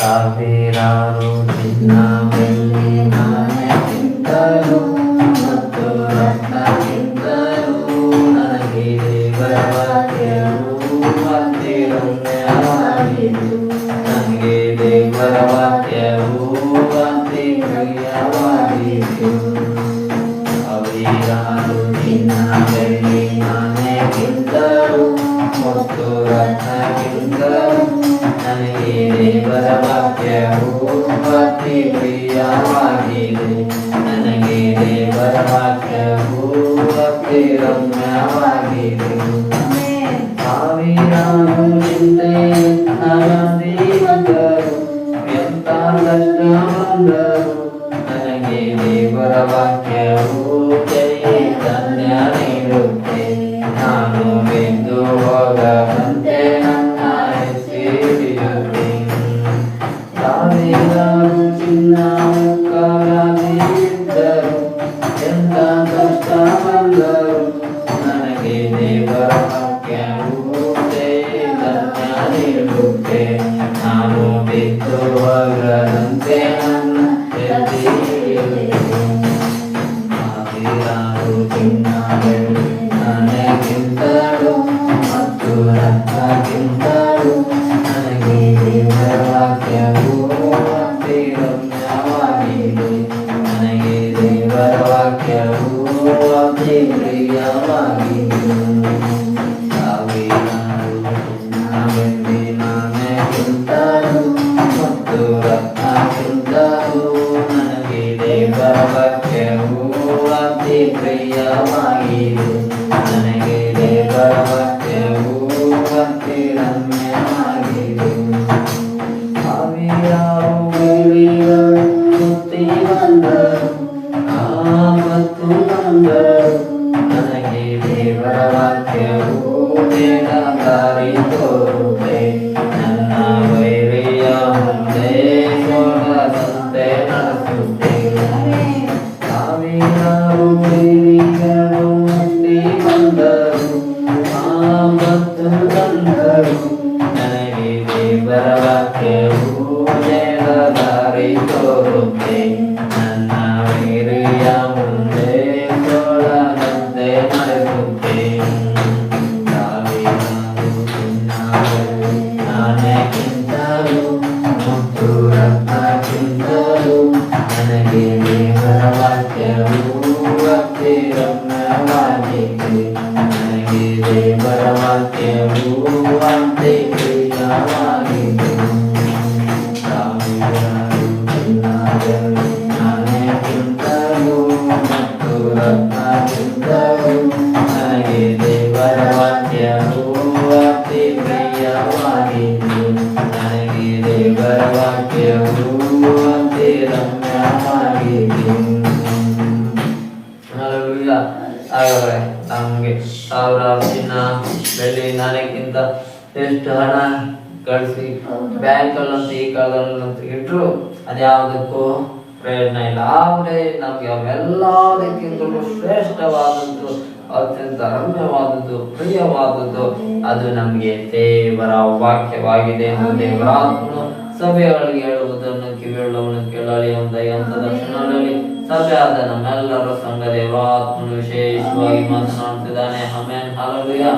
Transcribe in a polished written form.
ಸಾವಿರಾರು ಚಿನ್ನ ಬೆಳ್ಳಿ ನಾಣ್ಯಕ್ಕಿಂತಲೂ ಮತ್ತು ರತ್ನಕ್ಕಿಂತಲೂ ನನಗೆ ದೇವರ ವಾಕ್ಯವು ಅತ್ಯಗಮ್ಯವಾಗಿದೆ. ನನಗೆ ದೇವರ ವಾಕ್ಯವು ಅತಿ ಪ್ರಿಯವಾಗಿದೆ. ಸಾವಿರಾರು ಚಿನ್ನ ಬೆಳ್ಳಿ ನಾಣ್ಯಕ್ಕಿಂತಲೂ ಮತ್ತು ರತ್ನಕ್ಕಿಂತಲೂ ನನಗೆ ದೇವರ ವಾಕ್ಯವು ಅತಿ ಪ್ರಿಯವಾಗಿದೆ. ನನಗೆ ದೇವರ ವಾಕ್ಯವು ಅತಿ ರಮ್ಯವಾಗಿದೆ. ಸಾವಿರಾರು ಚಿಂತೆ ನನ್ನದಿದ್ದರು, ಎಂಥ ಕಷ್ಟ ಬಂದರು, ನನಗೆ ದೇವರ ವಾಕ್ಯವು ಚೈತನ್ಯ ನೀಡುತ್ತೆ. ನಾನು ಬಿದ್ದು ಹೋಗದಂತೆ ನನ್ನ ಎತ್ತಿ ಹಿಡಿಯುತ್ತೆ. ಸಾವಿರಾರು ಚಿನ್ನ ಮುಖರಾಗಿದ್ದರು, ಎಂಥ ಕಷ್ಟ ಬಂದರು, ನನಗೆ ದೇವರ ವಾಕ್ಯವು ಚೈತನ್ಯ ನೀಡುತ್ತೆ. ನಾನು ಬಿದ್ದು ಹೋಗದಂತೆ ನನ್ನ ಎತ್ತಿ ಹಿಡಿಯುತ್ತೆ. ಸಾವಿರಾರು ಚಿನ್ನ ಬೆಳ್ಳಿ ನಾಣ್ಯಕ್ಕಿಂತಲೂ ಮತ್ತು ರತ್ನಕ್ಕಿಂತಲೂ ನನಗೆ ದೇವರ ವಾಕ್ಯವು ಅತಿ ರಮ್ಯವಾಗಿದೆ. ನನಗೆ ದೇವರ ವಾಕ್ಯವು ಅತಿ ಪ್ರಿಯವಾಗಿದೆ. ಸಾವಿರಾರು ಚಿನ್ನ ಬೆಳ್ಳಿ ನಾಣ್ಯಕ್ಕಿಂತಲೂ ಮತ್ತು ರತ್ನಕ್ಕಿಂತಲೂ ನನಗೆ ದೇವರ ವಾಕ್ಯವು ಅತಿ ಪ್ರಿಯವಾಗಿದೆ. ನನಗೆ ದೇವರ ವಾಕ್ಯವು ಅತಿ ರಮ್ಯವಾಗಿದೆ. ಸಾವಿರಾರು ಗಿಳಿಗಳು ಸುತ್ತಿ ಬಂದರು, ಆಪತ್ತು ಬಂದರು, ನನಗೆ ದೇವರ ವಾಕ್ಯವು ಬೇಗ ದಾರಿ ತೋರುತ್ತೆ. ನನ್ನ ವೈರಿಯ ಮುಂದೆ ಸೋಲದಂತೆ ನಡೆಸುತ್ತೆ. ಸಾವಿರಾರು ಗಿಳಿಗಳು ಸುತ್ತಿ ಬಂದರು, ಆಪತ್ತು ಬಂದರು, ನನಗೆ ದೇವರ ವಾಕ್ಯವು ಬೇಗ ದಾರಿ ತೋರುತ್ತೆ. ನನ್ನ ವೈರಿಯ ಮುಂದೆ ಸೋಲದಂತೆ ನಡೆಸುತ್ತೆ. ಸಾವಿರಾರು ಚಿನ್ನ ಬೆಳ್ಳಿ ನಾಣ್ಯಕ್ಕಿಂತಲೂ ಮತ್ತು ರತ್ನಕ್ಕಿಂತಲೂ ನನಗೆ ದೇವರ ವಾಕ್ಯವು ಅತಿ ರಮ್ಯವಾಗಿದೆ. ನನಗೆ ದೇವರ ವಾಕ್ಯವು ಅತಿ ಪ್ರಿಯವಾಗಿದೆ. ಸಾವಿರಾರು ಚಿನ್ನ ಬೆಳ್ಳಿ ನಾಣ್ಯಕ್ಕಿಂತಲೂ ಮತ್ತು ರತ್ನಕ್ಕಿಂತಲೂ ನನಗೆ ದೇವರ ವಾಕ್ಯವು ಅತಿ ಪ್ರಿಯವಾಗಿದೆ. ನನಗೆ ದೇವರ ವಾಕ್ಯವು ಅತಿ ರಮ್ಯವಾಗಿದೆ. ಹಾಗಾದ್ರೆ ನಮಗೆ ಸಾವಿರಾರು ಚಿನ್ನ ಬೆಳ್ಳಿ ನಾಣ್ಯಕ್ಕಿಂತ ಎಷ್ಟು ಹಣ ಗಳಿಸಿ ಬ್ಯಾಂಕಲ್ಲಂತ ಈ ಕಾಲದಲ್ಲಂತ ಇಟ್ಟರು ಅದ್ಯಾವುದಕ್ಕೂ ಪ್ರಯೋಜನ ಇಲ್ಲ. ಆದರೆ ನಮ್ಗೆ ಅವೆಲ್ಲದಕ್ಕಿಂತಲೂ ಶ್ರೇಷ್ಠವಾದದ್ದು, ಅತ್ಯಂತ ರಮ್ಯವಾದದ್ದು, ಪ್ರಿಯವಾದದ್ದು ಅದು ನಮಗೆ ದೇವರ ವಾಕ್ಯವಾಗಿದೆ ಎಂದು ದೇವರ ಆತ್ಮನು ಸಭೆಗಳಿಗೆ ಹೇಳುವುದನ್ನು ಕಿವಿಯುಳ್ಳವನು ಕೇಳಲಿ ಎಂಬ ದರ್ಶನದಲ್ಲಿ ಸಭೆಯಾದ ನಮ್ಮೆಲ್ಲರ ಸಂಘ ದೇವರ ಆತ್ಮನು ವಿಶೇಷವಾಗಿ ಮಾತನಾಡುತ್ತಿದ್ದಾನೆ. ಆಮೆನ್. ಹಲ್ಲೆಲೂಯಾ.